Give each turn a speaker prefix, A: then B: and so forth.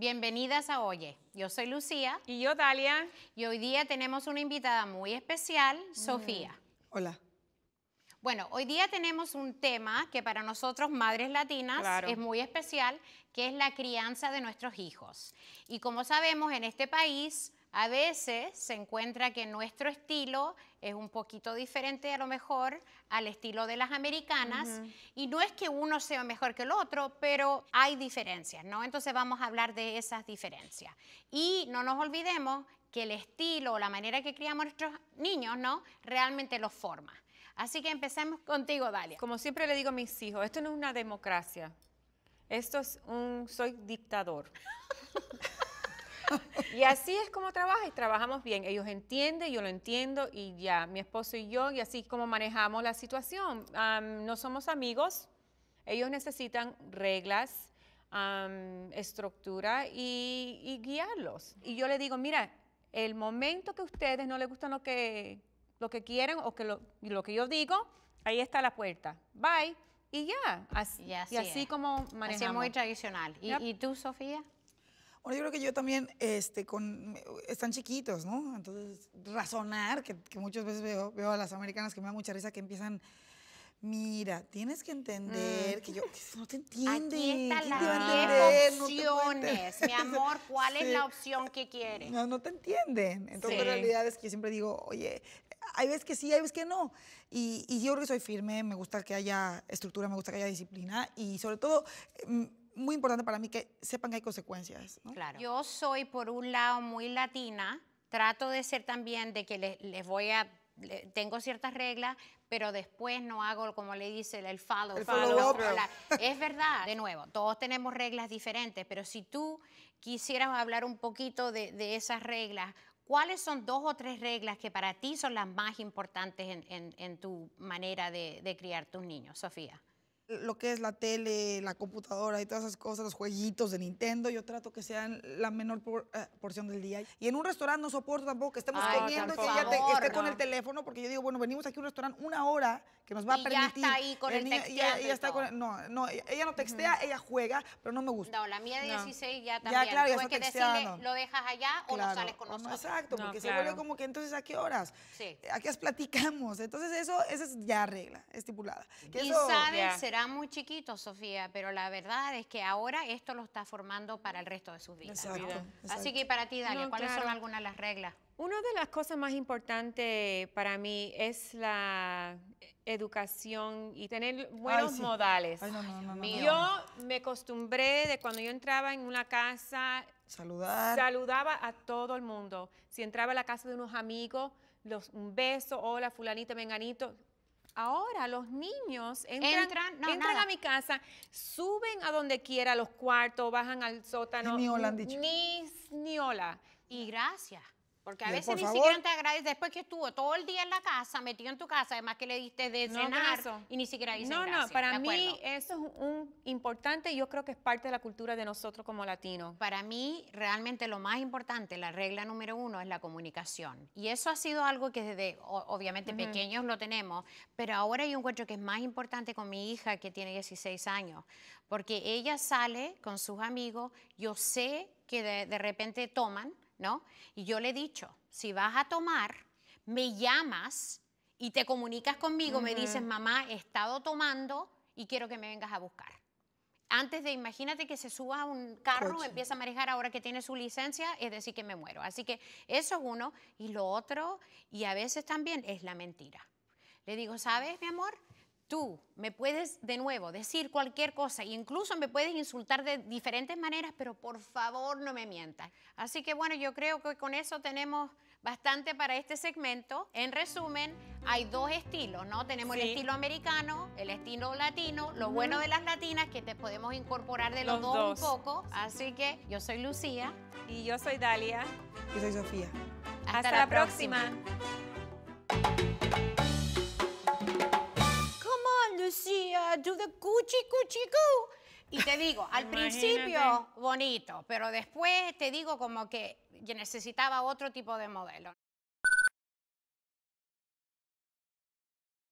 A: Bienvenidas a Oye. Yo soy Lucía.
B: Y yo, Dalia.
A: Y hoy día tenemos una invitada muy especial, Sofía.
C: Hola.
A: Bueno, hoy día tenemos un tema que para nosotros, madres latinas, es muy especial, que es la crianza de nuestros hijos. Y como sabemos, en este país a veces se encuentra que nuestro estilo es un poquito diferente a lo mejor al estilo de las americanas. Y no es que uno sea mejor que el otro, pero hay diferencias, ¿no? Entonces vamos a hablar de esas diferencias. Y no nos olvidemos que el estilo o la manera que criamos a nuestros niños, ¿no? Realmente los forma. Así que empecemos contigo, Dalia.
B: Como siempre le digo a mis hijos, esto no es una democracia. Esto es soy dictador. Y así es como trabaja y trabajamos bien. Ellos entienden, yo lo entiendo y ya, mi esposo y yo, y así es como manejamos la situación. No somos amigos, ellos necesitan reglas, estructura y guiarlos. Y yo le digo, mira, el momento que a ustedes no les gustan lo que quieren o que lo que yo digo, ahí está la puerta. Bye. Y ya. Así como manejamos.
A: Así es muy tradicional. ¿Y tú, Sofía?
C: Bueno, yo creo que yo también, están chiquitos, ¿no? Entonces, razonar, que muchas veces veo a las americanas que me da mucha risa que empiezan, mira, tienes que entender que no te entienden.
A: Aquí están las 10 opciones. Mi amor, ¿cuál es la opción que quieres?
C: No te entienden. Entonces, la realidad es que yo siempre digo, oye, hay veces que sí, hay veces que no. Y yo creo que soy firme, me gusta que haya estructura, me gusta que haya disciplina y sobre todo, muy importante para mí que sepan que hay consecuencias, ¿no?
A: Claro. Yo soy, por un lado, muy latina. Trato de ser también de que tengo ciertas reglas, pero después no hago, como le dice, el follow up. Es verdad, de nuevo, todos tenemos reglas diferentes, pero si tú quisieras hablar un poquito de esas reglas, ¿cuáles son 2 o 3 reglas que para ti son las más importantes en tu manera de criar tus niños, Sofía?
C: Lo que es la tele, la computadora y todas esas cosas, los jueguitos de Nintendo, yo trato que sean la menor porción del día. Y en un restaurante no soporto tampoco que estemos comiendo y que ella esté con el teléfono, porque yo digo, bueno, venimos aquí a un restaurante 1 hora que nos va a permitir.
A: Y ya está ahí con el texteando.
C: No, ella no textea, ella juega, pero no me gusta.
A: No, la mía de 16 ya también.
C: Ya, claro, ya
A: Tienes que decirle, lo dejas allá o no sales con nosotros.
C: Exacto, porque se vuelve como que entonces, ¿a qué horas?
A: Sí.
C: ¿A qué platicamos? Entonces, esa es ya regla, estipulada.
A: Y sabes, será muy chiquito, Sofía, pero la verdad es que ahora esto lo está formando para el resto de sus vidas.
C: Exacto.
A: Así que para ti, Dalia, ¿cuáles son algunas de las reglas?
B: Una de las cosas más importantes para mí es la educación y tener buenos modales.
C: Ay, no.
B: Yo me acostumbré de cuando yo entraba en una casa, saludaba a todo el mundo. Si entraba a la casa de unos amigos, un beso, hola, fulanita, menganito. Ahora los niños entran a mi casa, suben a donde quiera, a los cuartos, bajan al sótano.
C: Ni hola han dicho.
B: Ni hola.
A: Y gracias. Porque a veces ni siquiera te agradece después que estuvo todo el día en la casa, metido en tu casa, además que le diste de cenar y ni siquiera dicen gracias.
B: No, para mí eso es importante y yo creo que es parte de la cultura de nosotros como latinos.
A: Para mí, realmente lo más importante, la regla número 1 es la comunicación. Y eso ha sido algo que desde, obviamente, pequeños lo tenemos, pero ahora yo encuentro que es más importante con mi hija que tiene 16 años, porque ella sale con sus amigos, yo sé que de repente toman, ¿no? Y yo le he dicho, si vas a tomar, me llamas y te comunicas conmigo, me dices, mamá, he estado tomando y quiero que me vengas a buscar. Antes de, imagínate que se suba a un carro, empieza a manejar ahora que tiene su licencia, es decir, que me muero. Así que eso es uno. Y lo otro, y a veces también, es la mentira. Le digo, ¿sabes, mi amor? Tú me puedes, de nuevo, decir cualquier cosa, e incluso me puedes insultar de diferentes maneras, pero por favor no me mientas. Así que bueno, yo creo que con eso tenemos bastante para este segmento. En resumen, hay 2 estilos, ¿no? Tenemos el estilo americano, el estilo latino, lo bueno de las latinas, que te podemos incorporar de los dos un poco. Así que yo soy Lucía.
B: Y yo soy Dalia.
C: Y soy Sofía.
B: Hasta la próxima.
A: Lucía, do the cuchi-cuchi-cu. Y te digo, al principio bonito, pero después te digo como que yo necesitaba otro tipo de modelo.